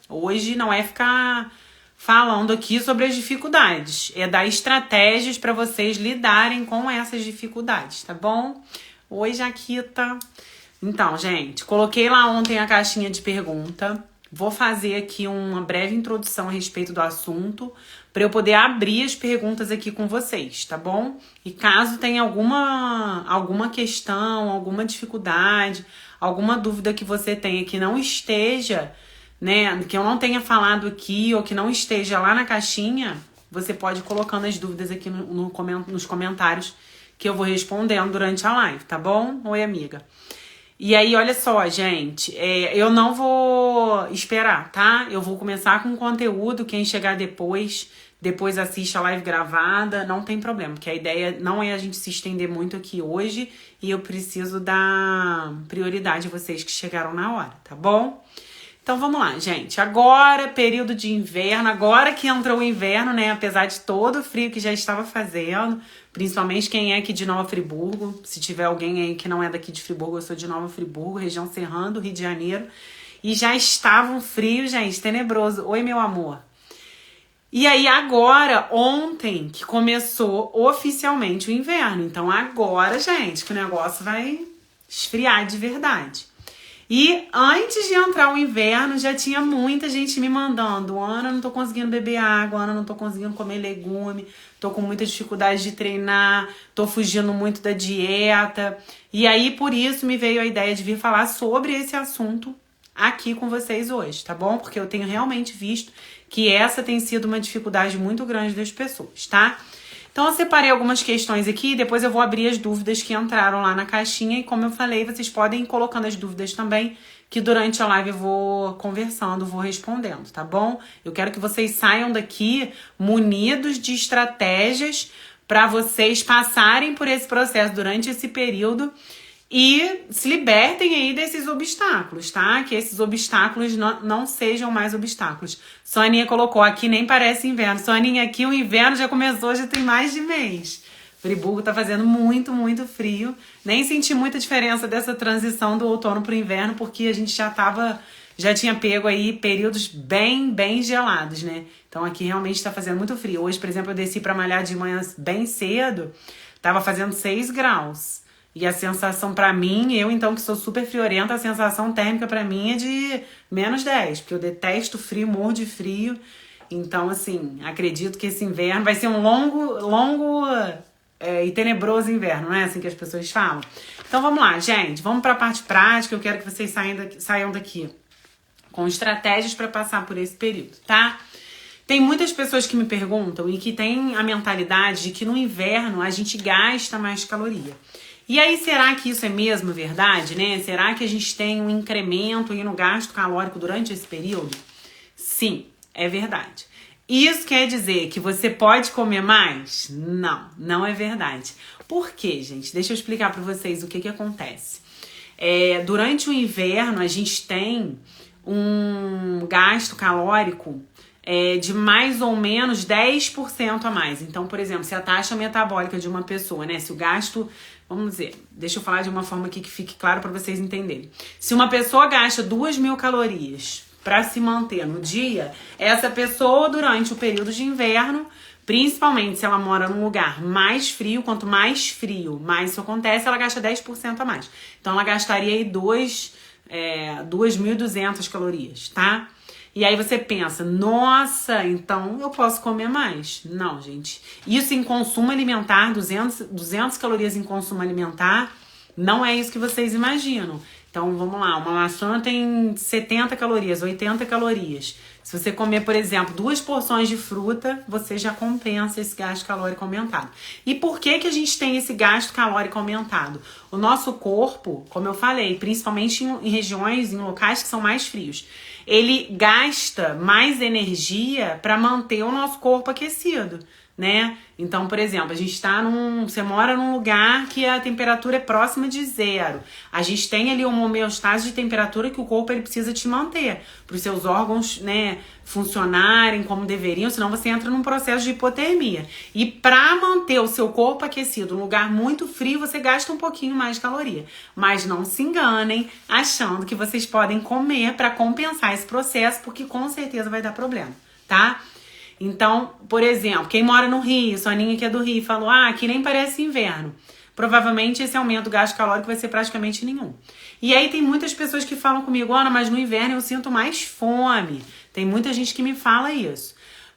Hoje não é ficar falando aqui sobre as dificuldades, é dar estratégias para vocês lidarem com essas dificuldades, tá bom? Oi, Jaquita. Então, gente, coloquei lá ontem a caixinha de pergunta. Vou fazer aqui uma breve introdução a respeito do assunto para eu poder abrir as perguntas aqui com vocês, tá bom? E caso tenha alguma questão, alguma dificuldade, alguma dúvida que você tenha que não esteja, né, que eu não tenha falado aqui ou que não esteja lá na caixinha, você pode ir colocando as dúvidas aqui nos comentários que eu vou respondendo durante a live, tá bom? Oi, amiga. E aí, olha só, gente, eu não vou esperar, tá? Eu vou começar com conteúdo, quem chegar depois assiste a live gravada, não tem problema, porque a ideia não é a gente se estender muito aqui hoje e eu preciso dar prioridade a vocês que chegaram na hora, tá bom? Então vamos lá, gente. Agora, período de inverno, agora que entrou o inverno, né? Apesar de todo o frio que já estava fazendo, principalmente quem é aqui de Nova Friburgo. Se tiver alguém aí que não é daqui de Friburgo, eu sou de Nova Friburgo, região serrana, Rio de Janeiro. E já estava um frio, gente, tenebroso. Oi, meu amor. E aí agora, ontem, que começou oficialmente o inverno. Então agora, gente, que o negócio vai esfriar de verdade. E antes de entrar o inverno, já tinha muita gente me mandando: Ana, não tô conseguindo beber água, Ana, não tô conseguindo comer legume, tô com muita dificuldade de treinar, tô fugindo muito da dieta. E aí, por isso, me veio a ideia de vir falar sobre esse assunto aqui com vocês hoje, tá bom? Porque eu tenho realmente visto que essa tem sido uma dificuldade muito grande das pessoas, tá? Então eu separei algumas questões aqui e depois eu vou abrir as dúvidas que entraram lá na caixinha. E como eu falei, vocês podem ir colocando as dúvidas também, que durante a live eu vou conversando, vou respondendo, tá bom? Eu quero que vocês saiam daqui munidos de estratégias para vocês passarem por esse processo durante esse período e se libertem aí desses obstáculos, tá? Que esses obstáculos não sejam mais obstáculos. Soninha colocou aqui, nem parece inverno. Soninha, aqui o inverno já começou, já tem mais de mês. Friburgo tá fazendo muito, muito frio. Nem senti muita diferença dessa transição do outono pro inverno, porque a gente já tinha pego aí períodos bem, bem gelados, né? Então aqui realmente tá fazendo muito frio. Hoje, por exemplo, eu desci pra malhar de manhã bem cedo, tava fazendo 6 graus. E a sensação pra mim, eu então que sou super friorenta, a sensação térmica pra mim é de -10, porque eu detesto frio, morro de frio. Então, assim, acredito que esse inverno vai ser um longo e tenebroso inverno, não é assim que as pessoas falam? Então vamos lá, gente, vamos pra parte prática. Eu quero que vocês saiam daqui com estratégias pra passar por esse período, tá? Tem muitas pessoas que me perguntam e que têm a mentalidade de que no inverno a gente gasta mais caloria. E aí, será que isso é mesmo verdade, né? Será que a gente tem um incremento aí no gasto calórico durante esse período? Sim, é verdade. Isso quer dizer que você pode comer mais? Não, não é verdade. Por quê, gente? Deixa eu explicar para vocês o que acontece. Durante o inverno, a gente tem um gasto calórico de mais ou menos 10% a mais. Então, por exemplo, se a taxa metabólica de uma pessoa, né? Se o gasto... Vamos dizer, deixa eu falar de uma forma aqui que fique claro para vocês entenderem. Se uma pessoa gasta 2.000 calorias para se manter no dia, essa pessoa, durante o período de inverno, principalmente se ela mora num lugar mais frio, quanto mais frio, mais isso acontece, ela gasta 10% a mais. Então, ela gastaria aí 2.200 calorias, tá? E aí você pensa, nossa, então eu posso comer mais? Não, gente. Isso em consumo alimentar, 200 calorias em consumo alimentar, não é isso que vocês imaginam. Então, vamos lá, uma maçã tem 70 calorias, 80 calorias. Se você comer, por exemplo, 2 porções de fruta, você já compensa esse gasto calórico aumentado. E por que a gente tem esse gasto calórico aumentado? O nosso corpo, como eu falei, principalmente em regiões, em locais que são mais frios, ele gasta mais energia para manter o nosso corpo aquecido, né? Então, por exemplo, você mora num lugar que a temperatura é próxima de zero. A gente tem ali uma homeostase de temperatura que o corpo ele precisa te manter, para os seus órgãos, né, funcionarem como deveriam, senão você entra num processo de hipotermia. E para manter o seu corpo aquecido num lugar muito frio, você gasta um pouquinho mais de caloria. Mas não se enganem achando que vocês podem comer para compensar esse processo, porque com certeza vai dar problema, tá? Então, por exemplo, quem mora no Rio, Soninha que é do Rio, falou, aqui nem parece inverno. Provavelmente esse aumento do gasto calórico vai ser praticamente nenhum. E aí tem muitas pessoas que falam comigo, Ana, mas no inverno eu sinto mais fome. Tem muita gente que me fala isso.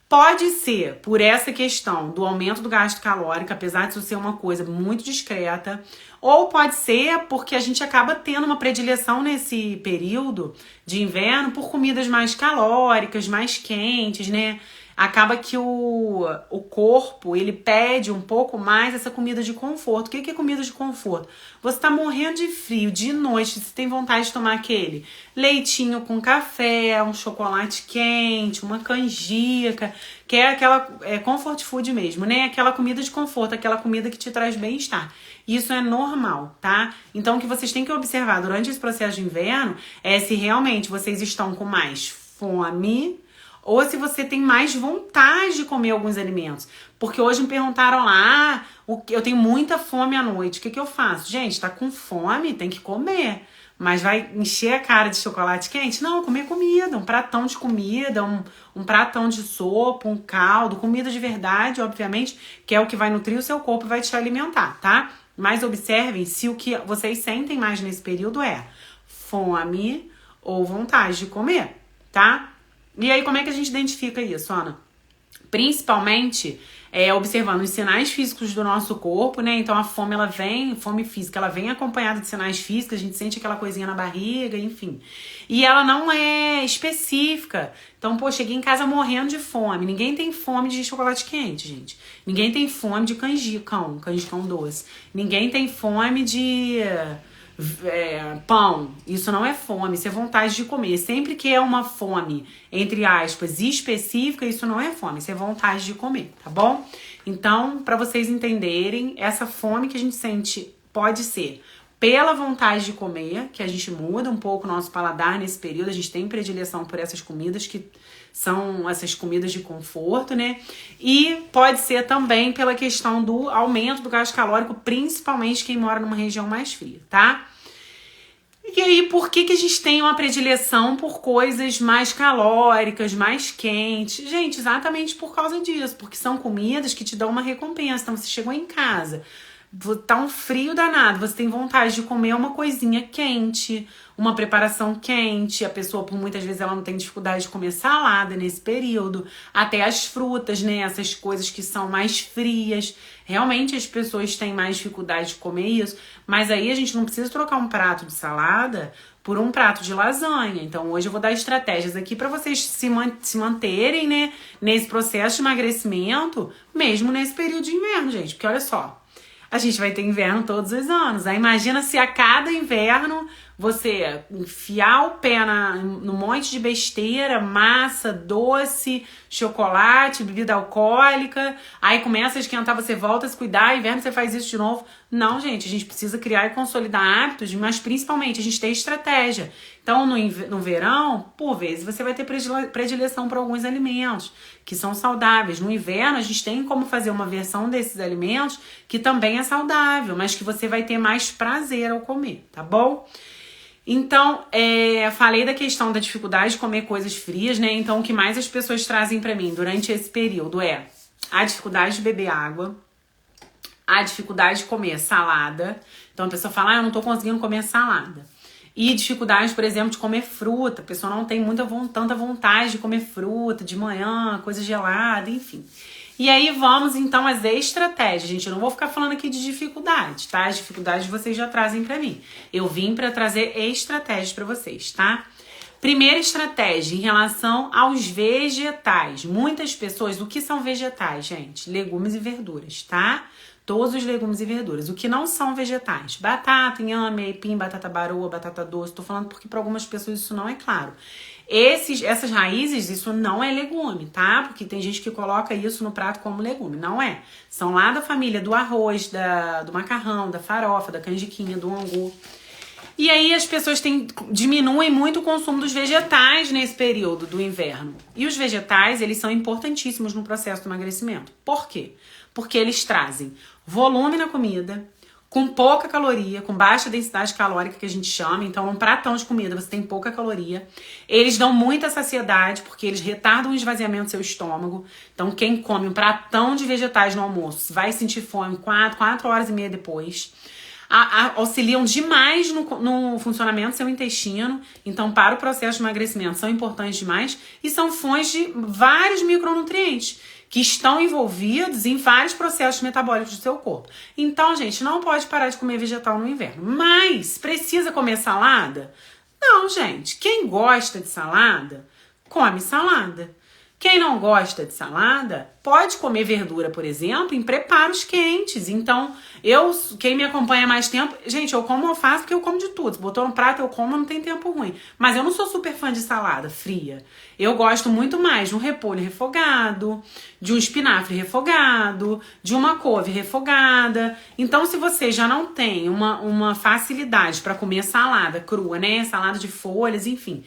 Pode ser por essa questão do aumento do gasto calórico, apesar de isso ser uma coisa muito discreta, ou pode ser porque a gente acaba tendo uma predileção nesse período de inverno por comidas mais calóricas, mais quentes, né? Acaba que o corpo, ele pede um pouco mais essa comida de conforto. O que é comida de conforto? Você tá morrendo de frio, de noite, você tem vontade de tomar aquele leitinho com café, um chocolate quente, uma canjica, que é aquela comfort food mesmo, né? Aquela comida de conforto, aquela comida que te traz bem-estar. Isso é normal, tá? Então o que vocês têm que observar durante esse processo de inverno é se realmente vocês estão com mais fome, ou se você tem mais vontade de comer alguns alimentos. Porque hoje me perguntaram lá, eu tenho muita fome à noite, o que eu faço? Gente, tá com fome, tem que comer. Mas vai encher a cara de chocolate quente? Não, comer comida, um pratão de comida, um pratão de sopa, um caldo, comida de verdade, obviamente, que é o que vai nutrir o seu corpo e vai te alimentar, tá? Mas observem se o que vocês sentem mais nesse período é fome ou vontade de comer, tá? E aí, como é que a gente identifica isso, Ana? Principalmente observando os sinais físicos do nosso corpo, né? Então a fome, fome física, ela vem acompanhada de sinais físicos, a gente sente aquela coisinha na barriga, enfim. E ela não é específica. Então, cheguei em casa morrendo de fome. Ninguém tem fome de chocolate quente, gente. Ninguém tem fome de canjicão doce. Ninguém tem fome de pão. Isso não é fome, isso é vontade de comer. Sempre que é uma fome, entre aspas, específica, isso não é fome, isso é vontade de comer, tá bom? Então, para vocês entenderem, essa fome que a gente sente pode ser pela vontade de comer, que a gente muda um pouco o nosso paladar nesse período, a gente tem predileção por essas comidas que são essas comidas de conforto, né? E pode ser também pela questão do aumento do gasto calórico, principalmente quem mora numa região mais fria, tá? E aí, por que a gente tem uma predileção por coisas mais calóricas, mais quentes? Gente, exatamente por causa disso, porque são comidas que te dão uma recompensa. Então, você chegou em casa, tá um frio danado, você tem vontade de comer uma coisinha quente, uma preparação quente. A pessoa, por muitas vezes, ela não tem dificuldade de comer salada nesse período, até as frutas, né? Essas coisas que são mais frias. Realmente as pessoas têm mais dificuldade de comer isso, mas aí a gente não precisa trocar um prato de salada por um prato de lasanha. Então hoje eu vou dar estratégias aqui para vocês se manterem, né, nesse processo de emagrecimento, mesmo nesse período de inverno, gente. Porque olha só, a gente vai ter inverno todos os anos. Aí imagina se a cada inverno você enfiar o pé no monte de besteira, massa, doce, chocolate, bebida alcoólica, aí começa a esquentar, você volta a se cuidar, inverno você faz isso de novo. Não, gente, a gente precisa criar e consolidar hábitos, mas principalmente a gente tem estratégia. Então, no verão, por vezes, você vai ter predileção para alguns alimentos que são saudáveis. No inverno, a gente tem como fazer uma versão desses alimentos que também é saudável, mas que você vai ter mais prazer ao comer, tá bom? Então, falei da questão da dificuldade de comer coisas frias, né? Então, o que mais as pessoas trazem pra mim durante esse período é a dificuldade de beber água, a dificuldade de comer salada. Então, a pessoa fala, eu não tô conseguindo comer salada. E dificuldade, por exemplo, de comer fruta. A pessoa não tem tanta vontade de comer fruta de manhã, coisa gelada, enfim. E aí vamos então às estratégias, gente. Eu não vou ficar falando aqui de dificuldade, tá? As dificuldades vocês já trazem pra mim. Eu vim pra trazer estratégias pra vocês, tá? Primeira estratégia em relação aos vegetais. Muitas pessoas, o que são vegetais, gente? Legumes e verduras, tá? Todos os legumes e verduras. O que não são vegetais? Batata, inhame, aipim, batata baroa, batata doce. Tô falando porque para algumas pessoas isso não é claro. Essas raízes, isso não é legume, tá? Porque tem gente que coloca isso no prato como legume. Não é. São lá da família do arroz, do macarrão, da farofa, da canjiquinha, do angu. E aí as pessoas diminuem muito o consumo dos vegetais nesse período do inverno. E os vegetais, eles são importantíssimos no processo do emagrecimento. Por quê? Porque eles trazem volume na comida, com pouca caloria, com baixa densidade calórica, que a gente chama. Então, um pratão de comida, você tem pouca caloria. Eles dão muita saciedade, porque eles retardam o esvaziamento do seu estômago. Então, quem come um pratão de vegetais no almoço vai sentir fome 4 horas e meia depois. Auxiliam demais no funcionamento do seu intestino. Então, para o processo de emagrecimento, são importantes demais. E são fontes de vários micronutrientes que estão envolvidos em vários processos metabólicos do seu corpo. Então, gente, não pode parar de comer vegetal no inverno. Mas, precisa comer salada? Não, gente. Quem gosta de salada, come salada. Quem não gosta de salada, pode comer verdura, por exemplo, em preparos quentes. Então, quem me acompanha há mais tempo, gente, eu como alface porque eu como de tudo. Se botou no prato, eu como, não tem tempo ruim. Mas eu não sou super fã de salada fria. Eu gosto muito mais de um repolho refogado, de um espinafre refogado, de uma couve refogada. Então, se você já não tem uma facilidade para comer salada crua, né? Salada de folhas, enfim.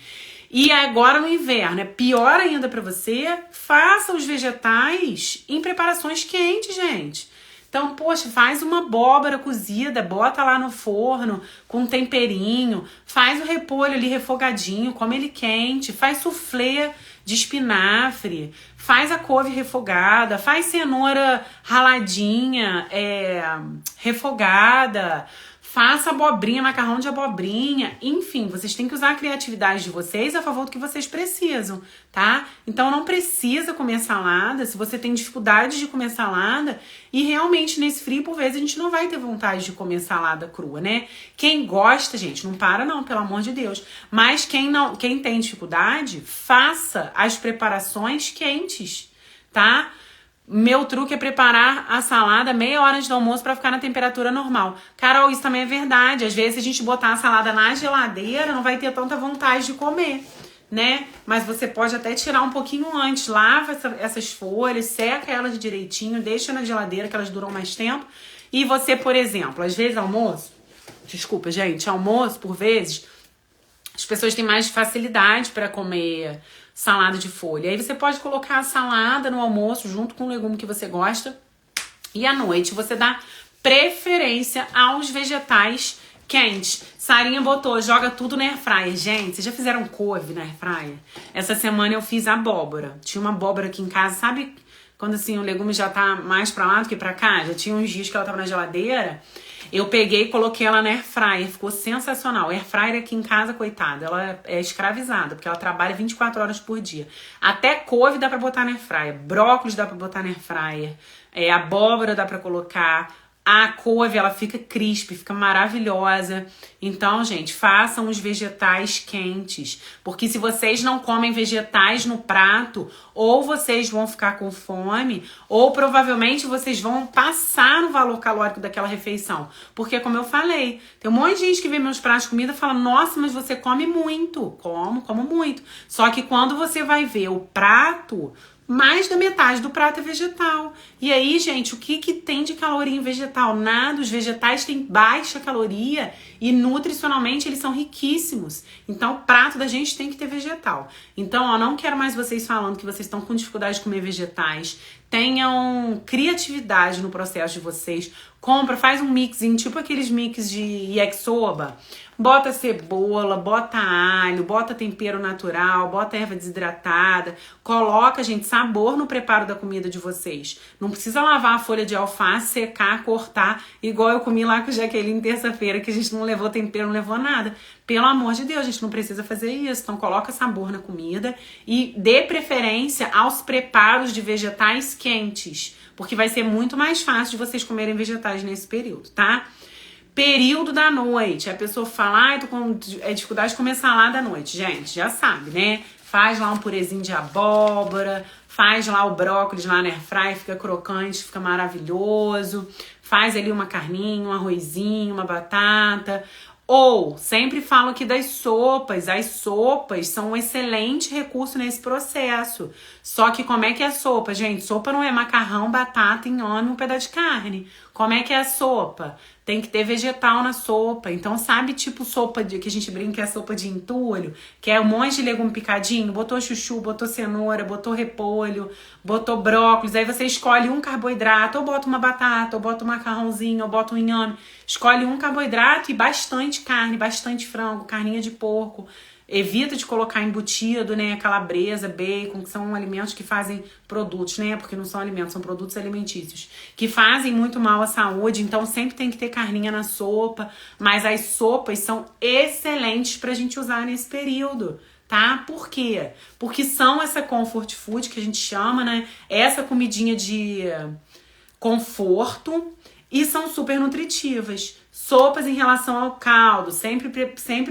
E agora no inverno, é pior ainda pra você, faça os vegetais em preparações quentes, gente. Então, poxa, faz uma abóbora cozida, bota lá no forno com um temperinho, faz o repolho ali refogadinho, come ele quente, faz soufflé de espinafre, faz a couve refogada, faz cenoura raladinha, refogada, faça abobrinha, macarrão de abobrinha, enfim, vocês têm que usar a criatividade de vocês a favor do que vocês precisam, tá? Então não precisa comer salada, se você tem dificuldade de comer salada, e realmente nesse frio, por vezes, a gente não vai ter vontade de comer salada crua, né? Quem gosta, gente, não para não, pelo amor de Deus. Mas quem tem dificuldade, faça as preparações quentes, tá? Meu truque é preparar a salada meia hora antes do almoço para ficar na temperatura normal. Carol, isso também é verdade. Às vezes, se a gente botar a salada na geladeira, não vai ter tanta vontade de comer, né? Mas você pode até tirar um pouquinho antes. Lava essas folhas, seca elas direitinho, deixa na geladeira que elas duram mais tempo. E você, por exemplo, às vezes almoço... Desculpa, gente. Almoço, por vezes, as pessoas têm mais facilidade para comer salada de folha. Aí você pode colocar a salada no almoço junto com o legume que você gosta. E à noite você dá preferência aos vegetais quentes. Sarinha botou, joga tudo na airfryer. Gente, vocês já fizeram couve na airfryer? Essa semana eu fiz abóbora. Tinha uma abóbora aqui em casa, sabe quando assim o legume já tá mais pra lá do que pra cá? Já tinha uns dias que ela tava na geladeira. Eu peguei e coloquei ela na airfryer, ficou sensacional. A airfryer aqui em casa, coitada, ela é escravizada, porque ela trabalha 24 horas por dia. Até couve dá pra botar na airfryer, brócolis dá pra botar na airfryer, abóbora dá pra colocar, a couve, ela fica crisp, fica maravilhosa. Então, gente, façam os vegetais quentes, porque se vocês não comem vegetais no prato, ou vocês vão ficar com fome, ou provavelmente vocês vão passar no valor calórico daquela refeição. Porque, como eu falei, tem um monte de gente que vê meus pratos de comida e fala, nossa, mas você come muito. Como muito. Só que quando você vai ver o prato, mais da metade do prato é vegetal. E aí, gente, o que tem de caloria em vegetal? Nada. Os vegetais têm baixa caloria e nutricionalmente eles são riquíssimos. Então, o prato da gente tem que ter vegetal. Então, ó, não quero mais vocês falando que vocês estão com dificuldade de comer vegetais. Tenham criatividade no processo de vocês. Compra, faz um mixinho, tipo aqueles mix de yakisoba. Bota cebola, bota alho, bota tempero natural, bota erva desidratada. Coloca, gente, sabor no preparo da comida de vocês. Não precisa lavar a folha de alface, secar, cortar, igual eu comi lá com a Jaqueline terça-feira, que a gente não levou tempero, não levou nada. Pelo amor de Deus, a gente não precisa fazer isso. Então coloca sabor na comida e dê preferência aos preparos de vegetais quentes, porque vai ser muito mais fácil de vocês comerem vegetais nesse período, tá? Período da noite. A pessoa fala, tô com dificuldade de comer salada à noite. Gente, já sabe, né? Faz lá um purezinho de abóbora, faz lá o brócolis lá na airfryer, fica crocante, fica maravilhoso. Faz ali uma carninha, um arrozinho, uma batata. Ou, sempre falo aqui das sopas. As sopas são um excelente recurso nesse processo. Só que como é que é a sopa, gente? Sopa não é macarrão, batata, inhame, um pedaço de carne. Como é que é a sopa? Tem que ter vegetal na sopa. Então, sabe, tipo sopa que a gente brinca, é a sopa de entulho, que é um monte de legume picadinho, botou chuchu, botou cenoura, botou repolho, botou brócolis. Aí você escolhe um carboidrato, ou bota uma batata, ou bota um macarrãozinho, ou bota um inhame. Escolhe um carboidrato e bastante carne, bastante frango, carninha de porco. Evita de colocar embutido, né? Calabresa, bacon, que são alimentos que fazem produtos, né? Porque não são alimentos, são produtos alimentícios. Que fazem muito mal à saúde, então sempre tem que ter carninha na sopa. Mas as sopas são excelentes pra gente usar nesse período, tá? Por quê? Porque são essa comfort food que a gente chama, né? Essa comidinha de conforto e são super nutritivas. Sopas em relação ao caldo, sempre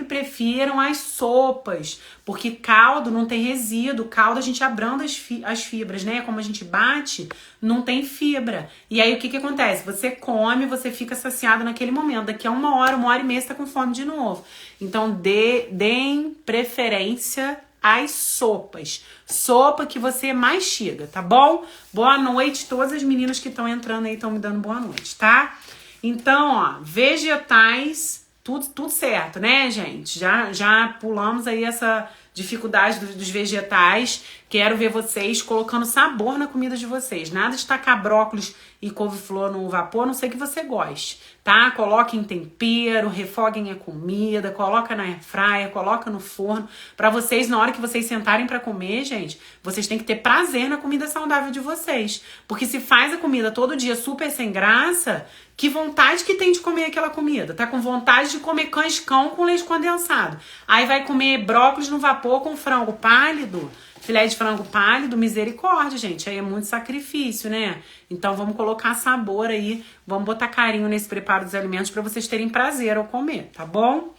prefiram as sopas, porque caldo não tem resíduo, caldo a gente abranda as fibras, né? Como a gente bate, não tem fibra. E aí o que acontece? Você come, você fica saciado naquele momento, daqui a uma hora e meia você tá com fome de novo. Então deem preferência às sopas. Sopa que você mastiga, tá bom? Boa noite, todas as meninas que estão entrando aí estão me dando boa noite, tá? Então, ó, vegetais, tudo certo, né, gente? Já pulamos aí essa dificuldade dos vegetais. Quero ver vocês colocando sabor na comida de vocês. Nada de tacar brócolis e couve-flor no vapor, a não sei que você goste, tá? Coloquem tempero, refoguem a comida, coloca na airfryer, coloca no forno. Pra vocês, na hora que vocês sentarem pra comer, gente, vocês têm que ter prazer na comida saudável de vocês. Porque se faz a comida todo dia super sem graça, que vontade que tem de comer aquela comida? Tá com vontade de comer canjicão com leite condensado. Aí vai comer brócolis no vapor com frango pálido, filé de frango pálido, misericórdia, gente. Aí é muito sacrifício, né? Então vamos colocar sabor aí, vamos botar carinho nesse preparo dos alimentos para vocês terem prazer ao comer, tá bom?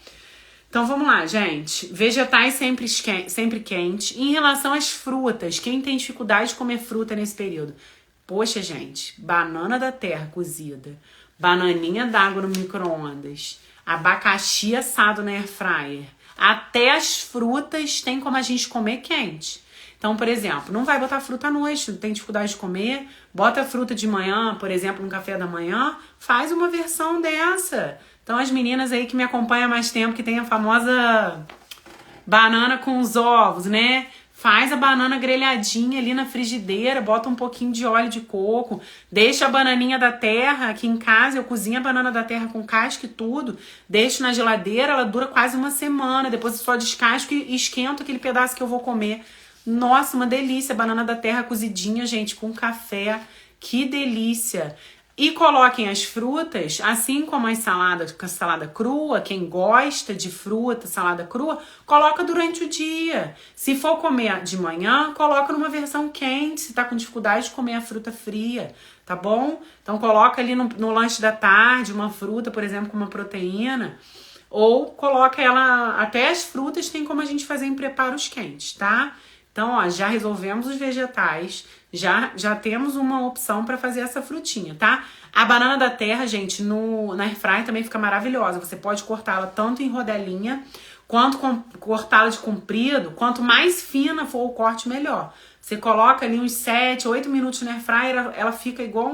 Então vamos lá, gente. Vegetais sempre quente. Em relação às frutas, quem tem dificuldade de comer fruta nesse período? Poxa, gente, banana da terra cozida, bananinha d'água no micro-ondas, abacaxi assado na airfryer. Até as frutas tem como a gente comer quente. Então, por exemplo, não vai botar fruta à noite, não tem dificuldade de comer, bota fruta de manhã, por exemplo, no café da manhã, faz uma versão dessa. Então, as meninas aí que me acompanham há mais tempo, que tem a famosa banana com os ovos, né? Faz a banana grelhadinha ali na frigideira, bota um pouquinho de óleo de coco, deixa a bananinha da terra, aqui em casa eu cozinho a banana da terra com casca e tudo, deixo na geladeira, ela dura quase uma semana, depois eu só descasco e esquento aquele pedaço que eu vou comer. Nossa, uma delícia, banana da terra cozidinha, gente, com café, que delícia! E coloquem as frutas, assim como as saladas, com a salada crua, quem gosta de fruta, salada crua, coloca durante o dia. Se for comer de manhã, coloca numa versão quente, se tá com dificuldade de comer a fruta fria, tá bom? Então coloca ali no lanche da tarde, uma fruta, por exemplo, com uma proteína, ou coloca ela, até as frutas tem como a gente fazer em preparos quentes, tá? Então, ó, já resolvemos os vegetais, já temos uma opção para fazer essa frutinha, tá? A banana da terra, gente, na airfryer também fica maravilhosa. Você pode cortá-la tanto em rodelinha, quanto cortá-la de comprido. Quanto mais fina for o corte, melhor. Você coloca ali uns 7, 8 minutos na airfryer, ela fica igual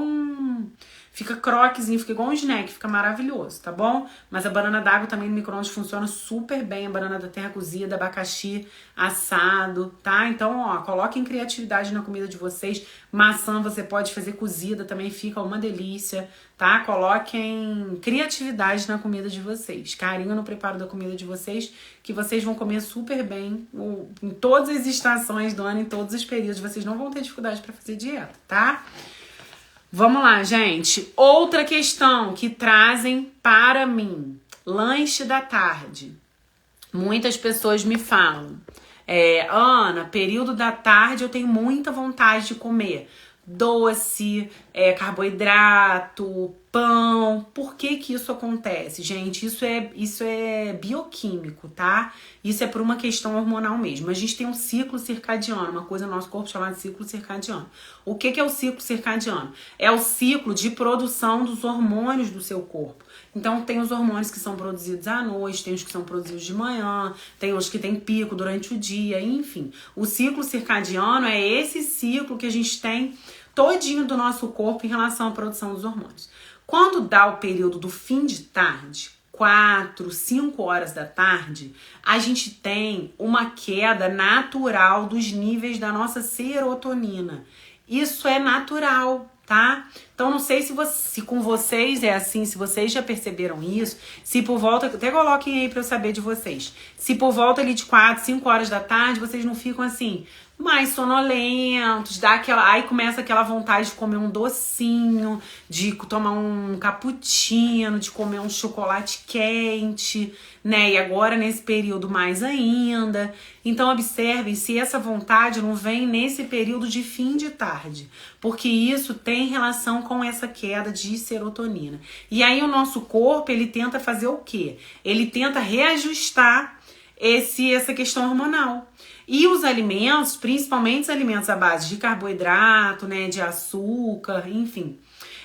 fica croquezinho, fica igual um snack, fica maravilhoso, tá bom? Mas a banana d'água também no micro-ondas funciona super bem, a banana da terra cozida, abacaxi assado, tá? Então, ó, coloquem criatividade na comida de vocês. Maçã você pode fazer cozida, também fica uma delícia, tá? Coloquem criatividade na comida de vocês, carinho no preparo da comida de vocês, que vocês vão comer super bem em todas as estações do ano, em todos os períodos, vocês não vão ter dificuldade para fazer dieta, tá? Vamos lá, gente. Outra questão que trazem para mim. Lanche da tarde. Muitas pessoas me falam. Ana, período da tarde eu tenho muita vontade de comer doce, carboidrato, pão. Por que que isso acontece, gente? Isso é bioquímico, tá? Isso é por uma questão hormonal mesmo. A gente tem um ciclo circadiano, uma coisa no nosso corpo chamada ciclo circadiano. O que que é o ciclo circadiano? É o ciclo de produção dos hormônios do seu corpo. Então tem os hormônios que são produzidos à noite, tem os que são produzidos de manhã, tem os que tem pico durante o dia, enfim. O ciclo circadiano é esse ciclo que a gente tem todinho do nosso corpo em relação à produção dos hormônios. Quando dá o período do fim de tarde, 4, 5 horas da tarde, a gente tem uma queda natural dos níveis da nossa serotonina. Isso é natural, tá? Então não sei se com vocês é assim, se vocês já perceberam isso, se por volta, até coloquem aí pra eu saber de vocês, se por volta ali de 4, 5 horas da tarde, vocês não ficam assim, mais sonolentos, aí começa aquela vontade de comer um docinho, de tomar um cappuccino, de comer um chocolate quente, né? E agora nesse período mais ainda. Então observem se essa vontade não vem nesse período de fim de tarde, porque isso tem relação com essa queda de serotonina. E aí o nosso corpo, ele tenta fazer o quê? Ele tenta reajustar essa questão hormonal. E os alimentos, principalmente os alimentos à base de carboidrato, né, de açúcar, enfim,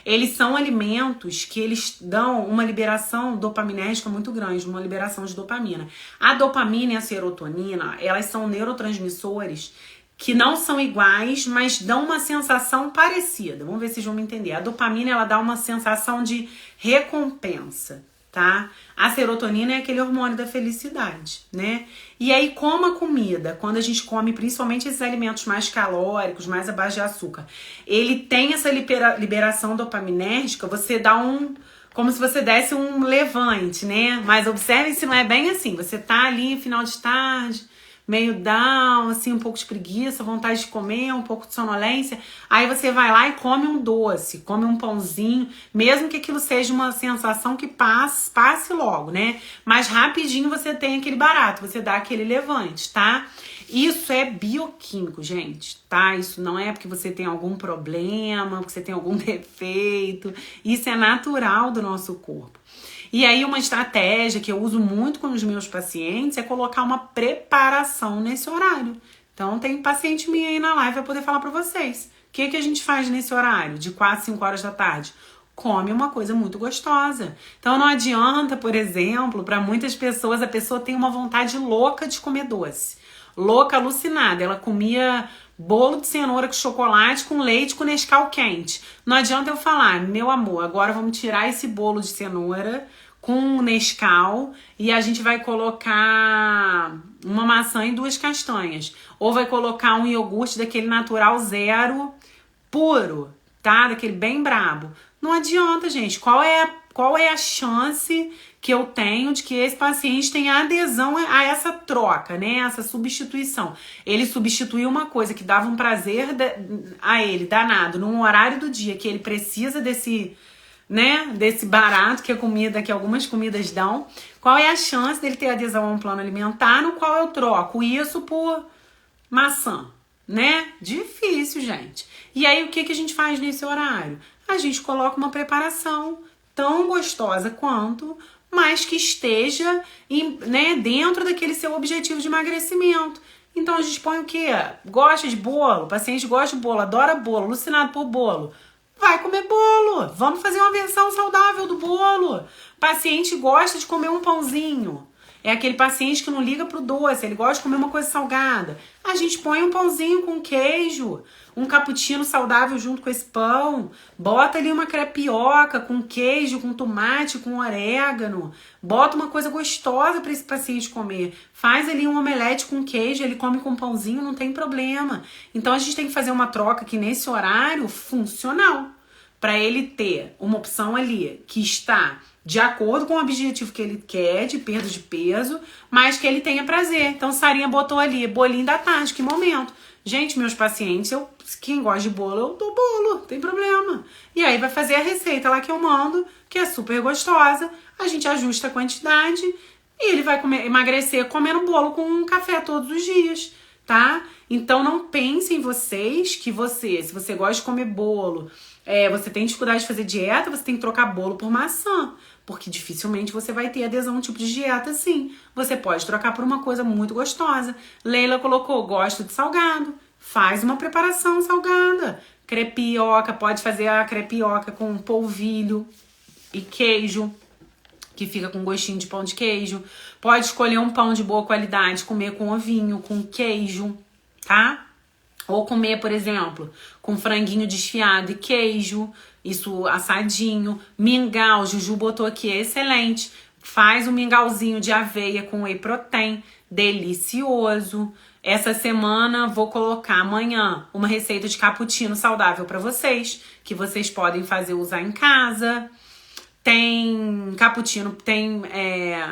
eles são alimentos que eles dão uma liberação dopaminérgica muito grande, uma liberação de dopamina. A dopamina e a serotonina, elas são neurotransmissores que não são iguais, mas dão uma sensação parecida. Vamos ver se vocês vão me entender. A dopamina, ela dá uma sensação de recompensa, tá? A serotonina é aquele hormônio da felicidade, né? E aí, como a comida, quando a gente come principalmente esses alimentos mais calóricos, mais à base de açúcar, ele tem essa liberação dopaminérgica, você dá como se você desse um levante, né? Mas observe se não é bem assim, você tá ali, final de tarde, meio down, assim, um pouco de preguiça, vontade de comer, um pouco de sonolência, aí você vai lá e come um doce, come um pãozinho, mesmo que aquilo seja uma sensação que passe logo, né? Mas rapidinho você tem aquele barato, você dá aquele levante, tá? Isso é bioquímico, gente, tá? Isso não é porque você tem algum problema, porque você tem algum defeito, isso é natural do nosso corpo. E aí uma estratégia que eu uso muito com os meus pacientes é colocar uma preparação nesse horário. Então tem paciente minha aí na live, vai poder falar pra vocês. O que a gente faz nesse horário, de 4, 5 horas da tarde? Come uma coisa muito gostosa. Então não adianta, por exemplo, para muitas pessoas, a pessoa tem uma vontade louca de comer doce. Louca, alucinada. Ela comia bolo de cenoura com chocolate, com leite, com Nescau quente. Não adianta eu falar, meu amor, agora vamos tirar esse bolo de cenoura com Nescau e a gente vai colocar uma maçã e 2 castanhas. Ou vai colocar um iogurte daquele natural zero, puro, tá? Daquele bem brabo. Não adianta, gente. Qual é a chance que eu tenho de que esse paciente tenha adesão a essa troca, né? Essa substituição. Ele substituiu uma coisa que dava um prazer a ele, danado, num horário do dia que ele precisa desse barato que algumas comidas dão. Qual é a chance dele ter adesão a um plano alimentar no qual eu troco isso por maçã, né? Difícil, gente. E aí, o que a gente faz nesse horário? A gente coloca uma preparação tão gostosa quanto, mas que esteja dentro daquele seu objetivo de emagrecimento. Então a gente põe o quê? Gosta de bolo? O paciente gosta de bolo, adora bolo, alucinado por bolo. Vai comer bolo. Vamos fazer uma versão saudável do bolo. Paciente gosta de comer um pãozinho. É aquele paciente que não liga pro doce, ele gosta de comer uma coisa salgada. A gente põe um pãozinho com queijo, um cappuccino saudável junto com esse pão. Bota ali uma crepioca com queijo, com tomate, com orégano. Bota uma coisa gostosa para esse paciente comer. Faz ali um omelete com queijo, ele come com pãozinho, não tem problema. Então a gente tem que fazer uma troca aqui nesse horário funcional, para ele ter uma opção ali que está de acordo com o objetivo que ele quer, de perda de peso, mas que ele tenha prazer. Então, Sarinha botou ali, bolinho da tarde, que momento. Gente, meus pacientes, quem gosta de bolo, eu dou bolo, não tem problema. E aí vai fazer a receita lá que eu mando, que é super gostosa, a gente ajusta a quantidade e ele vai emagrecer comendo bolo com um café todos os dias. tá? Então não pensem vocês que se você gosta de comer bolo, você tem dificuldade de fazer dieta, você tem que trocar bolo por maçã. Porque dificilmente você vai ter adesão a um tipo de dieta assim. Você pode trocar por uma coisa muito gostosa. Leila colocou, gosto de salgado. Faz uma preparação salgada. Crepioca, pode fazer a crepioca com polvilho e queijo, que fica com gostinho de pão de queijo. Pode escolher um pão de boa qualidade, comer com ovinho, com queijo, tá? Ou comer, por exemplo, com franguinho desfiado e queijo, isso assadinho. Mingau, Juju botou aqui, é excelente. Faz um mingauzinho de aveia com whey protein, delicioso. Essa semana vou colocar amanhã uma receita de cappuccino saudável para vocês, que vocês podem usar em casa. Tem cappuccino,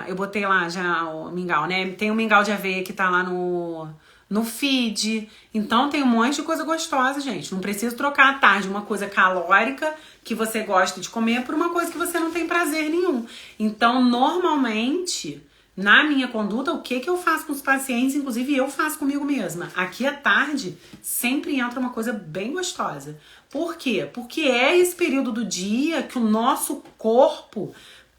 eu botei lá já o mingau, né? Tem o mingau de aveia que tá lá no feed. Então tem um monte de coisa gostosa, gente. Não precisa trocar à tarde uma coisa calórica que você gosta de comer por uma coisa que você não tem prazer nenhum. Então, normalmente, na minha conduta, o que eu faço com os pacientes, inclusive eu faço comigo mesma. Aqui à tarde, sempre entra uma coisa bem gostosa. Por quê? Porque é esse período do dia que o nosso corpo,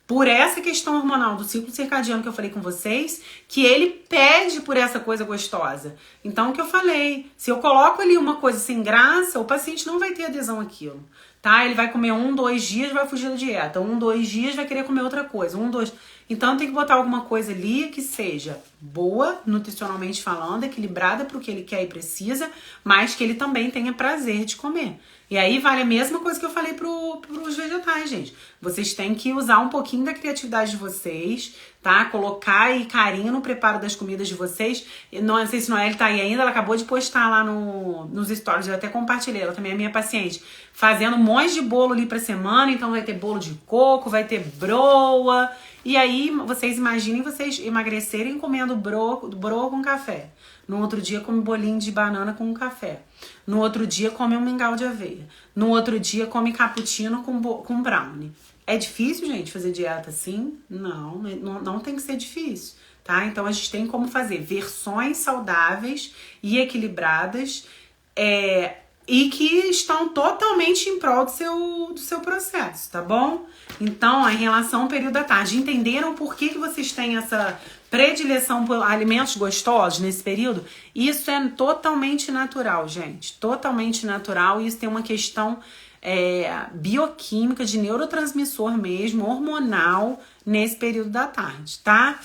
por essa questão hormonal do ciclo circadiano que eu falei com vocês, que ele pede por essa coisa gostosa. Então, o que eu falei, se eu coloco ali uma coisa sem graça, o paciente não vai ter adesão àquilo, tá? Ele vai comer 1, 2 dias, vai fugir da dieta. 1, 2 dias vai querer comer outra coisa. 1, 2... Então, tem que botar alguma coisa ali que seja boa, nutricionalmente falando, equilibrada para o que ele quer e precisa, mas que ele também tenha prazer de comer. E aí vale a mesma coisa que eu falei pros vegetais, gente. Vocês têm que usar um pouquinho da criatividade de vocês, tá? Colocar aí carinho no preparo das comidas de vocês. Não sei se Noelle tá aí ainda, ela acabou de postar lá nos stories, eu até compartilhei, ela também é minha paciente, fazendo um monte de bolo ali pra semana, então vai ter bolo de coco, vai ter broa. E aí, vocês imaginem vocês emagrecerem comendo broa com café. No outro dia, come bolinho de banana com café. No outro dia, come um mingau de aveia. No outro dia, come cappuccino com brownie. É difícil, gente, fazer dieta assim? Não tem que ser difícil, tá? Então, a gente tem como fazer versões saudáveis e equilibradas, e que estão totalmente em prol do seu processo, tá bom? Então, em relação ao período da tarde, entenderam por que vocês têm essa predileção por alimentos gostosos nesse período? Isso é totalmente natural, gente. Totalmente natural. Isso tem uma questão bioquímica, de neurotransmissor mesmo, hormonal, nesse período da tarde, tá?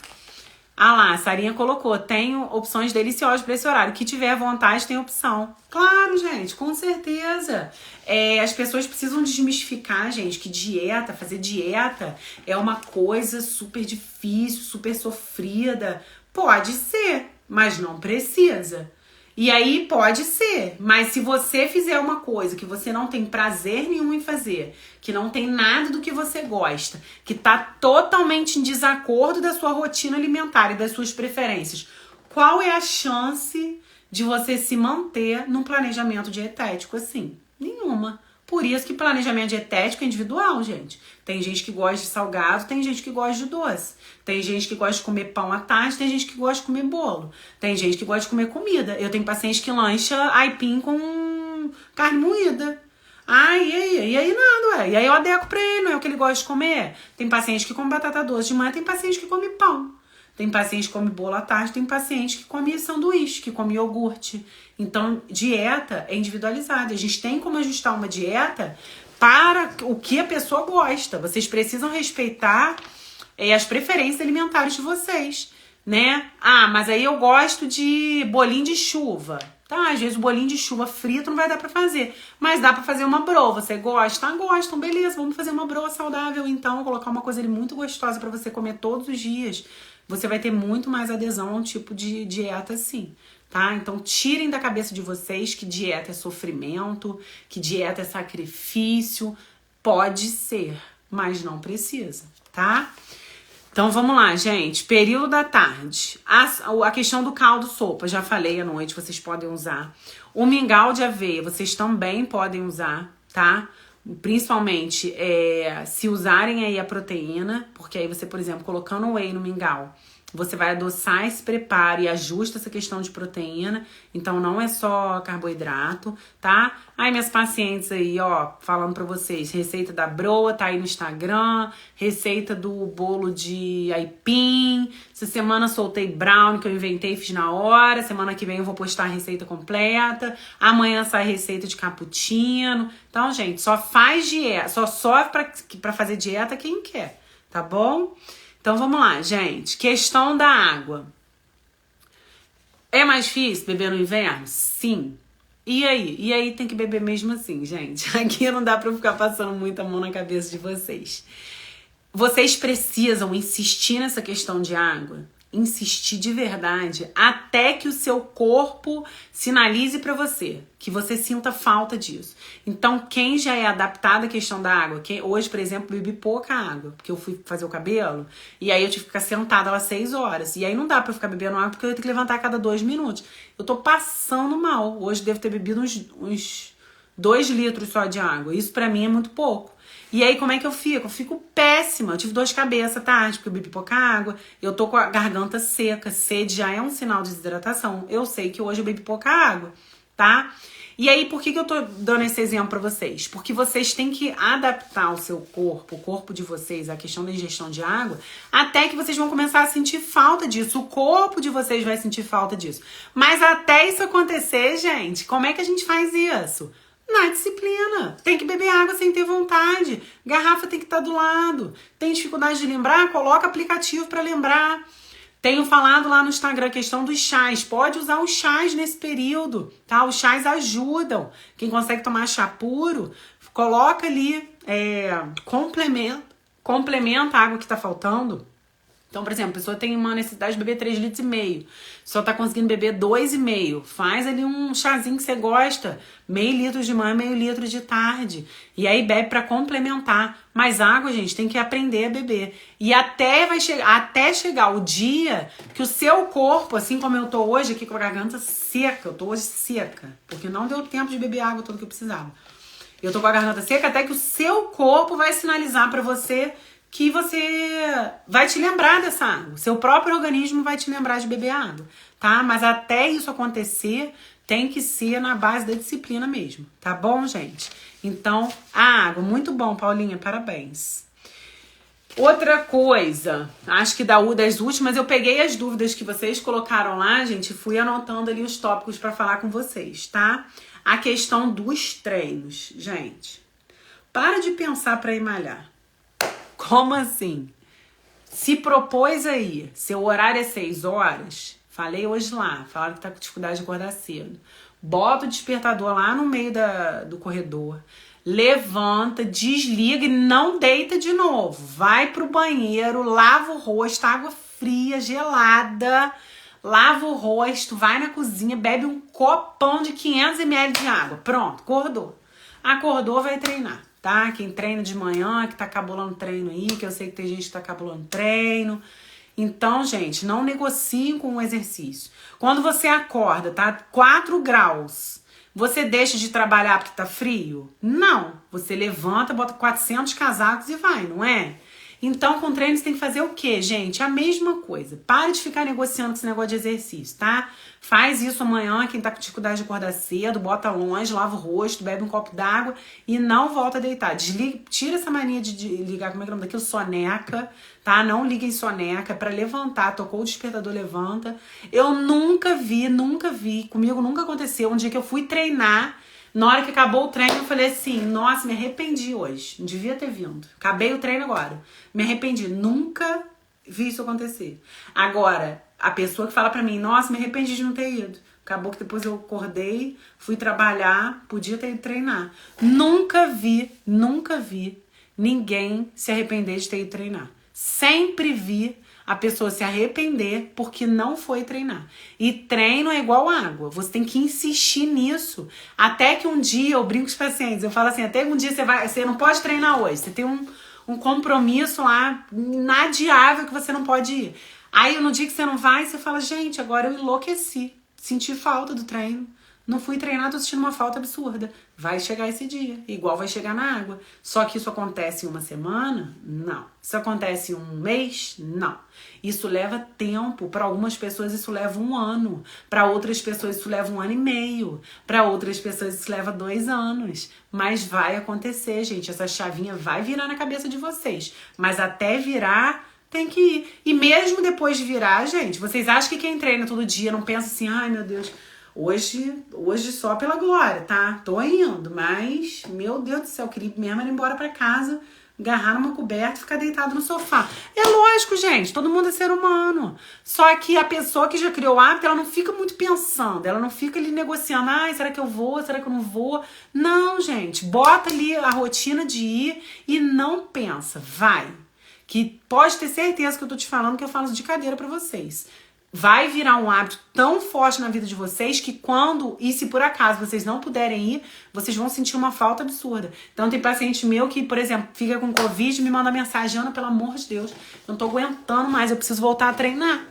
Ah lá, a Sarinha colocou, tenho opções deliciosas para esse horário. Que tiver vontade, tem opção. Claro, gente, com certeza. As pessoas precisam desmistificar, gente, que fazer dieta é uma coisa super difícil, super sofrida. Pode ser, mas não precisa. E aí pode ser, mas se você fizer uma coisa que você não tem prazer nenhum em fazer, que não tem nada do que você gosta, que tá totalmente em desacordo da sua rotina alimentar e das suas preferências, qual é a chance de você se manter num planejamento dietético assim? Nenhuma. Por isso que planejamento dietético é individual, gente. Tem gente que gosta de salgado, tem gente que gosta de doce. Tem gente que gosta de comer pão à tarde, tem gente que gosta de comer bolo. Tem gente que gosta de comer comida. Eu tenho paciente que lancha aipim com carne moída. E aí nada, E aí eu adequo pra ele, não é o que ele gosta de comer. Tem paciente que come batata doce de manhã, tem paciente que come pão. Tem paciente que come bolo à tarde, tem paciente que come sanduíche, que come iogurte. Então, dieta é individualizada. A gente tem como ajustar uma dieta para o que a pessoa gosta. Vocês precisam respeitar as preferências alimentares de vocês, né? Mas aí eu gosto de bolinho de chuva. Tá, às vezes o bolinho de chuva frito não vai dar pra fazer, mas dá pra fazer uma broa. Você gosta? Gostam, beleza, vamos fazer uma broa saudável então, colocar uma coisa ali muito gostosa pra você comer todos os dias. Você vai ter muito mais adesão a um tipo de dieta assim, tá? Então tirem da cabeça de vocês que dieta é sofrimento, que dieta é sacrifício. Pode ser, mas não precisa, tá? Então vamos lá, gente. Período da tarde. A questão do caldo sopa, já falei à noite, vocês podem usar. O mingau de aveia, vocês também podem usar, tá? Principalmente se usarem aí a proteína, porque aí você, por exemplo, colocando whey no mingau, você vai adoçar esse preparo e ajusta essa questão de proteína. Então, não é só carboidrato, tá? Aí, minhas pacientes aí, ó, falando pra vocês, receita da broa tá aí no Instagram, receita do bolo de aipim. Essa semana soltei brownie que eu inventei e fiz na hora. Semana que vem eu vou postar a receita completa. Amanhã sai receita de cappuccino. Então, gente, só faz dieta, só sofre pra fazer dieta quem quer, tá bom? Então vamos lá, gente. Questão da água. É mais difícil beber no inverno? Sim. E aí? E aí tem que beber mesmo assim, gente. Aqui não dá pra eu ficar passando muita mão na cabeça de vocês. Vocês precisam insistir nessa questão de água. Insistir de verdade até que o seu corpo sinalize pra você, que você sinta falta disso. Então, quem já é adaptado à questão da água, hoje, por exemplo, bebi pouca água, porque eu fui fazer o cabelo, e aí eu tive que ficar sentada lá 6 horas, e aí não dá pra eu ficar bebendo água, porque eu ia ter que levantar a cada 2 minutos. Eu tô passando mal, hoje devo ter bebido uns 2 litros só de água, isso pra mim é muito pouco. E aí, como é que eu fico? Eu fico péssima. Eu tive dor de cabeça, tá? Porque eu bebi pouca água. Eu tô com a garganta seca. Sede já é um sinal de desidratação. Eu sei que hoje eu bebi pouca água, tá? E aí, por que eu tô dando esse exemplo pra vocês? Porque vocês têm que adaptar o seu corpo, o corpo de vocês, a questão da ingestão de água, até que vocês vão começar a sentir falta disso. O corpo de vocês vai sentir falta disso. Mas até isso acontecer, gente, como é que a gente faz isso? Na disciplina. Tem que beber água sem ter vontade. Garrafa tem que estar do lado. Tem dificuldade de lembrar? Coloca aplicativo para lembrar. Tenho falado lá no Instagram a questão dos chás. Pode usar os chás nesse período, tá? Os chás ajudam. Quem consegue tomar chá puro, coloca ali, complementa a água que tá faltando. Então, por exemplo, a pessoa tem uma necessidade de beber 3,5 litros. Só tá conseguindo beber 2,5. Faz ali um chazinho que você gosta. 0,5 litro de manhã, 0,5 litro de tarde. E aí bebe pra complementar. Mas água, gente, tem que aprender a beber. E até chegar o dia que o seu corpo, assim como eu tô hoje aqui com a garganta seca. Eu tô hoje seca. Porque não deu tempo de beber água toda que eu precisava. Eu tô com a garganta seca até que o seu corpo vai sinalizar pra você que você vai te lembrar dessa água. Seu próprio organismo vai te lembrar de beber água, tá? Mas até isso acontecer, tem que ser na base da disciplina mesmo, tá bom, gente? Então, a água, muito bom, Paulinha, parabéns. Outra coisa, acho que das últimas, eu peguei as dúvidas que vocês colocaram lá, gente, e fui anotando ali os tópicos para falar com vocês, tá? A questão dos treinos, gente. Para de pensar para ir malhar. Como assim? Se propôs aí, seu horário é 6 horas, falei hoje lá, falaram que tá com dificuldade de acordar cedo. Bota o despertador lá no meio do corredor, levanta, desliga e não deita de novo. Vai pro banheiro, lava o rosto, água fria, gelada, lava o rosto, vai na cozinha, bebe um copão de 500 ml de água. Pronto, acordou. Acordou, vai treinar. Tá? Quem treina de manhã, que tá cabulando treino aí, que eu sei que tem gente que tá cabulando treino. Então, gente, não negociem com o exercício. Quando você acorda, tá 4 graus, você deixa de trabalhar porque tá frio? Não. Você levanta, bota 400 casacos e vai, não é? Então, com treino, você tem que fazer o quê, gente? A mesma coisa. Pare de ficar negociando com esse negócio de exercício, tá? Faz isso amanhã, quem tá com dificuldade de acordar cedo, bota longe, lava o rosto, bebe um copo d'água e não volta a deitar. Desliga, tira essa mania de ligar, como é que é o nome daquilo? Soneca, tá? Não liga em soneca, pra levantar, tocou o despertador, levanta. Eu nunca vi, comigo nunca aconteceu, um dia que eu fui treinar, na hora que acabou o treino, eu falei assim, nossa, me arrependi hoje, não devia ter vindo. Acabei o treino agora, me arrependi, nunca vi isso acontecer. Agora, a pessoa que fala pra mim, nossa, me arrependi de não ter ido. Acabou que depois eu acordei, fui trabalhar, podia ter ido treinar. Nunca vi ninguém se arrepender de ter ido treinar. Sempre vi a pessoa se arrepender porque não foi treinar. E treino é igual água. Você tem que insistir nisso. Até que um dia, eu brinco com os pacientes, eu falo assim, até que um dia você não pode treinar hoje. Você tem um compromisso lá inadiável que você não pode ir. Aí no dia que você não vai, você fala, gente, agora eu enlouqueci. Senti falta do treino. Não fui treinar, tô sentindo uma falta absurda. Vai chegar esse dia, igual vai chegar na água. Só que isso acontece em uma semana? Não. Isso acontece em um mês? Não. Isso leva tempo. Para algumas pessoas isso leva 1 ano. Para outras pessoas isso leva 1 ano e meio. Para outras pessoas isso leva 2 anos. Mas vai acontecer, gente. Essa chavinha vai virar na cabeça de vocês. Mas até virar, tem que ir. E mesmo depois de virar, gente, vocês acham que quem treina todo dia não pensa assim, ai meu Deus, hoje só pela glória, tá? Tô indo, mas, meu Deus do céu, queria mesmo ir embora pra casa, agarrar numa coberta e ficar deitado no sofá. É lógico, gente, todo mundo é ser humano. Só que a pessoa que já criou o hábito, ela não fica muito pensando, ela não fica ali negociando, ai, será que eu vou, será que eu não vou? Não, gente, bota ali a rotina de ir e não pensa, vai. Que pode ter certeza que eu tô te falando, que eu falo de cadeira pra vocês. Vai virar um hábito tão forte na vida de vocês que quando, e se por acaso vocês não puderem ir, vocês vão sentir uma falta absurda. Então tem paciente meu que, por exemplo, fica com Covid e me manda mensagem, Ana, pelo amor de Deus, eu não tô aguentando mais, eu preciso voltar a treinar.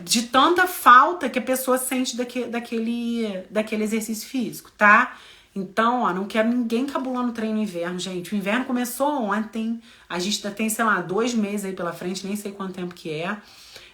De tanta falta que a pessoa sente daquele exercício físico, tá? Então, ó, não quero ninguém cabulando treino no inverno, gente. O inverno começou ontem, a gente ainda tem, sei lá, 2 meses aí pela frente, nem sei quanto tempo que é.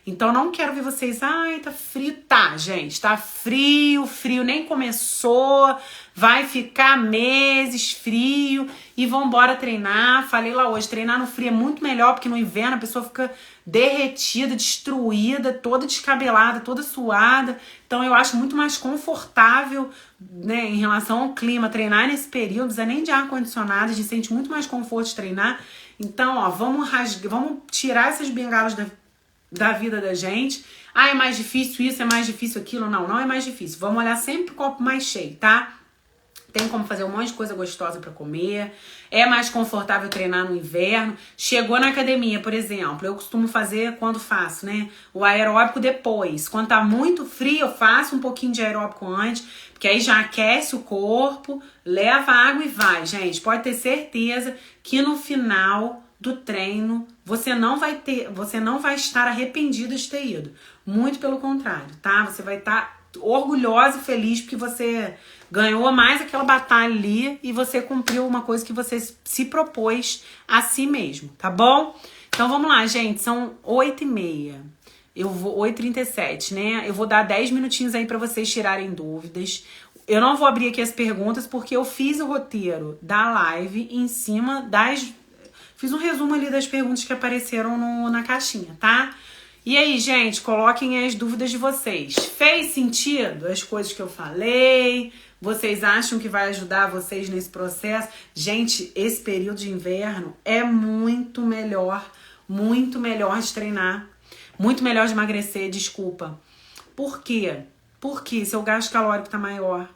Então, não quero ver vocês, ai, tá frio. Tá, gente, tá frio, frio nem começou, vai ficar meses frio e vambora treinar. Falei lá hoje, treinar no frio é muito melhor, porque no inverno a pessoa fica derretida, destruída, toda descabelada, toda suada. Então, eu acho muito mais confortável, né, em relação ao clima, treinar nesse período, não precisa nem de ar-condicionado, a gente sente muito mais conforto de treinar. Então, ó, vamos tirar essas bengalas da vida da gente. Ah, é mais difícil isso, é mais difícil aquilo. Não, não é mais difícil. Vamos olhar sempre o copo mais cheio, tá? Tem como fazer um monte de coisa gostosa pra comer. É mais confortável treinar no inverno. Chegou na academia, por exemplo. Eu costumo fazer quando faço, né? O aeróbico depois. Quando tá muito frio, eu faço um pouquinho de aeróbico antes. Porque aí já aquece o corpo, leva água e vai. Gente, pode ter certeza que no final do treino você não vai estar arrependido de ter ido. Muito pelo contrário, tá? Você vai estar orgulhosa e feliz porque você ganhou mais aquela batalha ali e você cumpriu uma coisa que você se propôs a si mesmo, tá bom? Então vamos lá, gente, são 8h30. 8h37, né? Eu vou dar 10 minutinhos aí pra vocês tirarem dúvidas. Eu não vou abrir aqui as perguntas porque eu fiz o roteiro da live em cima fiz um resumo ali das perguntas que apareceram na caixinha, tá? E aí, gente, coloquem as dúvidas de vocês. Fez sentido as coisas que eu falei? Vocês acham que vai ajudar vocês nesse processo? Gente, esse período de inverno é muito melhor de treinar, muito melhor de emagrecer, desculpa. Por quê? Porque seu gasto calórico tá maior.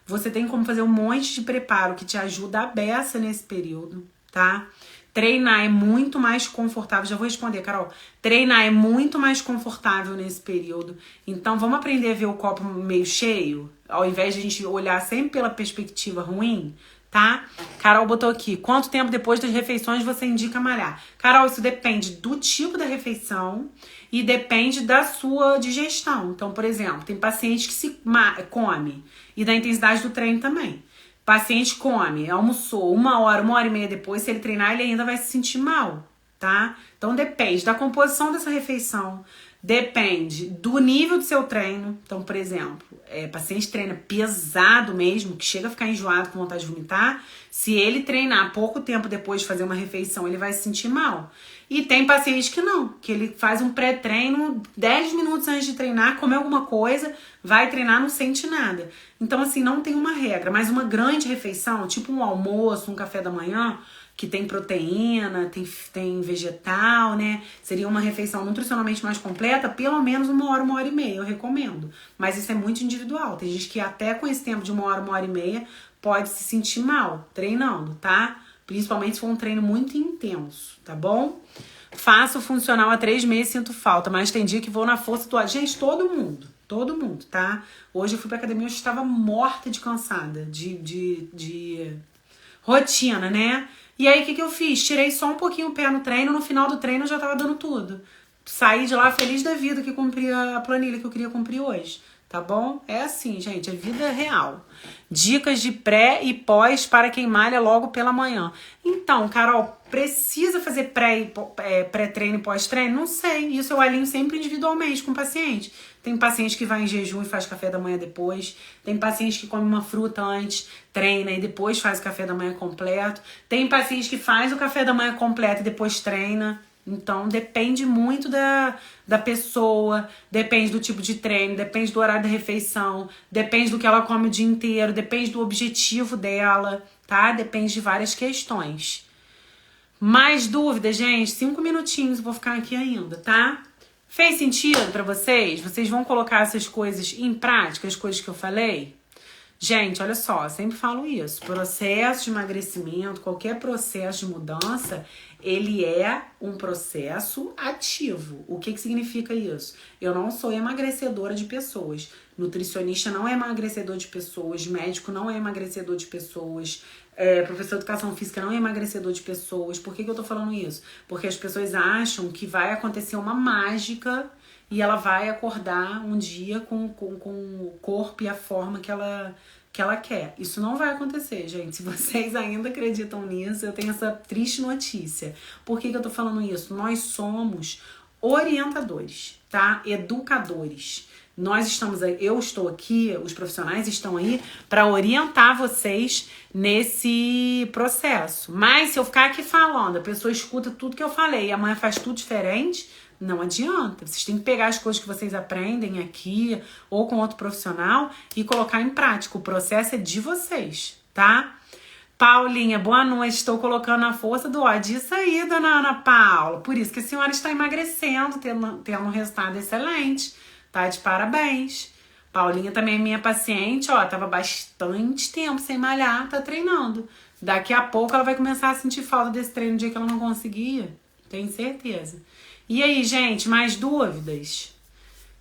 Você tem como fazer um monte de preparo que te ajuda a beça nesse período, tá? Treinar é muito mais confortável. Já vou responder, Carol. Treinar é muito mais confortável nesse período. Então, vamos aprender a ver o copo meio cheio? Ao invés de a gente olhar sempre pela perspectiva ruim, tá? Carol botou aqui. Quanto tempo depois das refeições você indica malhar? Carol, isso depende do tipo da refeição e depende da sua digestão. Então, por exemplo, tem paciente que come e da intensidade do treino também. Paciente come, almoçou 1 hora, 1h30 depois, se ele treinar, ele ainda vai se sentir mal, tá? Então depende da composição dessa refeição, depende do nível do seu treino. Então, por exemplo, paciente treina pesado mesmo, que chega a ficar enjoado com vontade de vomitar, se ele treinar pouco tempo depois de fazer uma refeição, ele vai se sentir mal. E tem paciente que não, que ele faz um pré-treino 10 minutos antes de treinar, come alguma coisa, vai treinar, não sente nada. Então, assim, não tem uma regra, mas uma grande refeição, tipo um almoço, um café da manhã, que tem proteína, tem vegetal, né? Seria uma refeição nutricionalmente mais completa, pelo menos 1 hora, 1h30, eu recomendo. Mas isso é muito individual. Tem gente que até com esse tempo de 1 hora, 1h30 pode se sentir mal treinando, tá? Principalmente se for um treino muito intenso, tá bom? Faço funcional há 3 meses, sinto falta, mas tem dia que vou na força do... Gente, todo mundo, tá? Hoje eu fui pra academia, eu estava morta de cansada, de rotina, né? E aí, o que eu fiz? Tirei só um pouquinho o pé no treino, no final do treino eu já tava dando tudo. Saí de lá feliz da vida que cumpri a planilha que eu queria cumprir hoje, tá bom? É assim, gente, é vida real. Dicas de pré e pós para quem malha logo pela manhã. Então, Carol, precisa fazer pré-treino e pós-treino? Não sei, isso eu alinho sempre individualmente com o paciente. Tem paciente que vai em jejum e faz café da manhã depois. Tem paciente que come uma fruta antes, treina e depois faz o café da manhã completo. Tem paciente que faz o café da manhã completo e depois treina. Então, depende muito da pessoa, depende do tipo de treino, depende do horário da refeição, depende do que ela come o dia inteiro, depende do objetivo dela, tá? Depende de várias questões. Mais dúvidas, gente? 5 minutinhos, eu vou ficar aqui ainda, tá? Fez sentido pra vocês? Vocês vão colocar essas coisas em prática, as coisas que eu falei? Gente, olha só, eu sempre falo isso. Processo de emagrecimento, qualquer processo de mudança, ele é um processo ativo. O que significa isso? Eu não sou emagrecedora de pessoas. Nutricionista não é emagrecedor de pessoas. Médico não é emagrecedor de pessoas. Professor de educação física não é emagrecedor de pessoas. Por que eu tô falando isso? Porque as pessoas acham que vai acontecer uma mágica e ela vai acordar um dia com o corpo e a forma que ela quer. Isso não vai acontecer, gente. Se vocês ainda acreditam nisso, eu tenho essa triste notícia. Por que eu tô falando isso? Nós somos orientadores, tá? Educadores. Eu estou aqui, os profissionais estão aí para orientar vocês nesse processo. Mas se eu ficar aqui falando, a pessoa escuta tudo que eu falei e amanhã faz tudo diferente, não adianta. Vocês têm que pegar as coisas que vocês aprendem aqui ou com outro profissional e colocar em prática. O processo é de vocês, tá? Paulinha, boa noite. Estou colocando a força do ódio. Isso aí, dona Ana Paula. Por isso que a senhora está emagrecendo, tendo um resultado excelente. Tá de parabéns. Paulinha também é minha paciente, ó. Tava bastante tempo sem malhar, tá treinando. Daqui a pouco ela vai começar a sentir falta desse treino no dia que ela não conseguia. Tenho certeza. E aí, gente, mais dúvidas?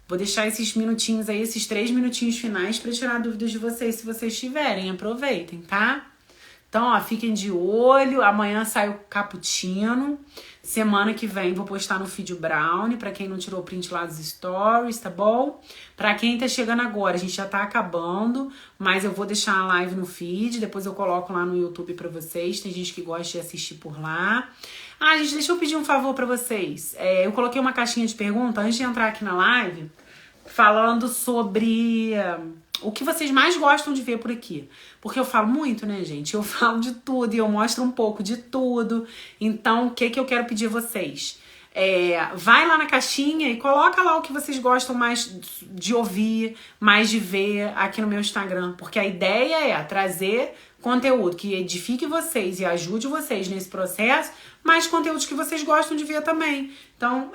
Vou deixar esses minutinhos aí, esses 3 minutinhos finais pra tirar dúvidas de vocês, se vocês tiverem. Aproveitem, tá? Então, ó, fiquem de olho. Amanhã sai o cappuccino. Semana que vem vou postar no feed o brownie, pra quem não tirou print lá dos stories, tá bom? Pra quem tá chegando agora, a gente já tá acabando, mas eu vou deixar a live no feed, depois eu coloco lá no YouTube pra vocês. Tem gente que gosta de assistir por lá. Ah, gente, deixa eu pedir um favor pra vocês. Eu coloquei uma caixinha de pergunta antes de entrar aqui na live, falando sobre o que vocês mais gostam de ver por aqui. Porque eu falo muito, né, gente? Eu falo de tudo e eu mostro um pouco de tudo. Então, o que eu quero pedir a vocês? Vai lá na caixinha e coloca lá o que vocês gostam mais de ouvir, mais de ver aqui no meu Instagram. Porque a ideia é trazer conteúdo que edifique vocês e ajude vocês nesse processo, mas conteúdos que vocês gostam de ver também. Então,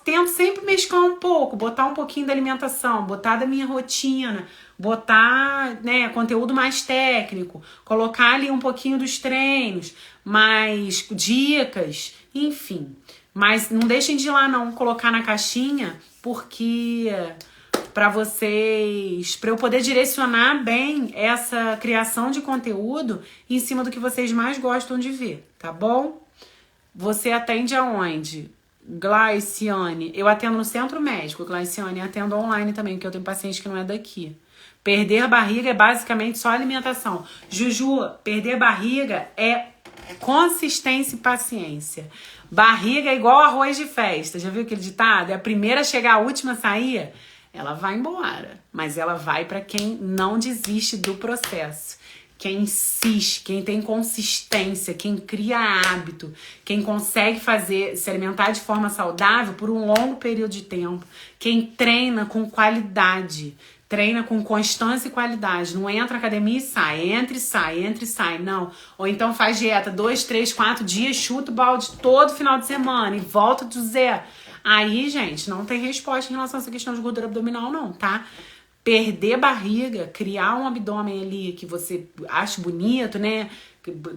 tento sempre mesclar um pouco, botar um pouquinho da alimentação, botar da minha rotina, botar, né, conteúdo mais técnico, colocar ali um pouquinho dos treinos, mais dicas, enfim. Mas não deixem de ir lá não, colocar na caixinha, porque para eu poder direcionar bem essa criação de conteúdo em cima do que vocês mais gostam de ver, tá bom? Você atende aonde? Glaiciane, eu atendo no centro médico, Glaiciane, atendo online também, porque eu tenho paciente que não é daqui. Perder barriga é basicamente só alimentação. Juju, perder barriga é consistência e paciência. Barriga é igual arroz de festa, já viu aquele ditado? É a primeira a chegar, a última a sair. Ela vai embora, mas ela vai para quem não desiste do processo. Quem insiste, quem tem consistência, quem cria hábito, quem consegue se alimentar de forma saudável por um longo período de tempo, quem treina com qualidade, treina com constância e qualidade, não entra na academia e sai, entra e sai, não. Ou então faz dieta 2, 3, 4 dias, chuta o balde todo final de semana e volta do zero. Aí, gente, não tem resposta em relação a essa questão de gordura abdominal, não, tá? Perder barriga, criar um abdômen ali que você acha bonito, né?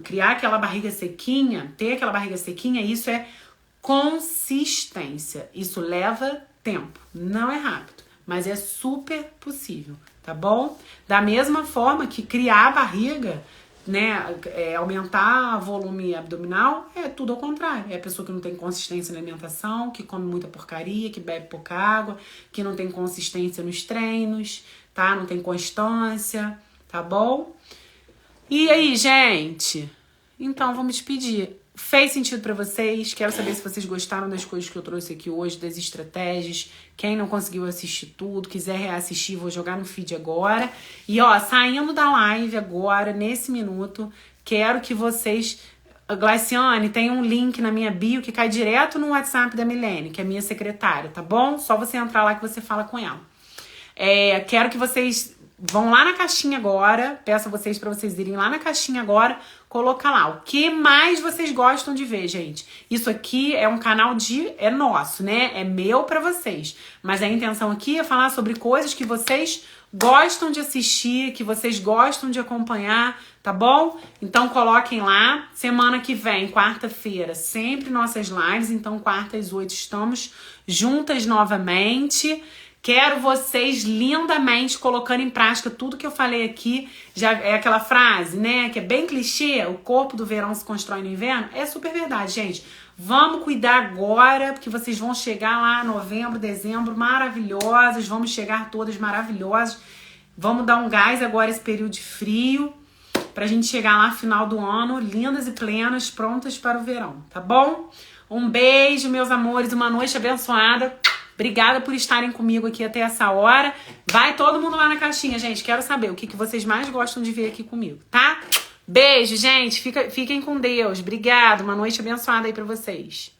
Criar aquela barriga sequinha, ter aquela barriga sequinha, isso é consistência. Isso leva tempo, não é rápido, mas é super possível, tá bom? Da mesma forma que criar a barriga né, aumentar volume abdominal, é tudo ao contrário. É a pessoa que não tem consistência na alimentação, que come muita porcaria, que bebe pouca água, que não tem consistência nos treinos, tá? Não tem constância, tá bom? E aí, gente? Então, vou me despedir. Fez sentido pra vocês? Quero saber se vocês gostaram das coisas que eu trouxe aqui hoje, das estratégias. Quem não conseguiu assistir tudo, quiser reassistir, vou jogar no feed agora. E ó, saindo da live agora, nesse minuto, quero que vocês... Glaciane, tem um link na minha bio que cai direto no WhatsApp da Milene, que é minha secretária, tá bom? Só você entrar lá que você fala com ela. Quero que vocês vão lá na caixinha agora, peço a vocês para vocês irem lá na caixinha agora, colocar lá o que mais vocês gostam de ver, gente. Isso aqui é um canal é nosso, né? É meu para vocês. Mas a intenção aqui é falar sobre coisas que vocês gostam de assistir, que vocês gostam de acompanhar, tá bom? Então coloquem lá. Semana que vem, quarta-feira, sempre nossas lives. Então, quarta às 8 estamos juntas novamente. Quero vocês lindamente colocando em prática tudo que eu falei aqui. Já é aquela frase, né, que é bem clichê, o corpo do verão se constrói no inverno. É super verdade, gente. Vamos cuidar agora, porque vocês vão chegar lá em novembro, dezembro, maravilhosas. Vamos chegar todas maravilhosas. Vamos dar um gás agora esse período de frio, pra gente chegar lá no final do ano, lindas e plenas, prontas para o verão, tá bom? Um beijo, meus amores, uma noite abençoada. Obrigada por estarem comigo aqui até essa hora. Vai todo mundo lá na caixinha, gente. Quero saber o que vocês mais gostam de ver aqui comigo, tá? Beijo, gente. Fiquem com Deus. Obrigada. Uma noite abençoada aí pra vocês.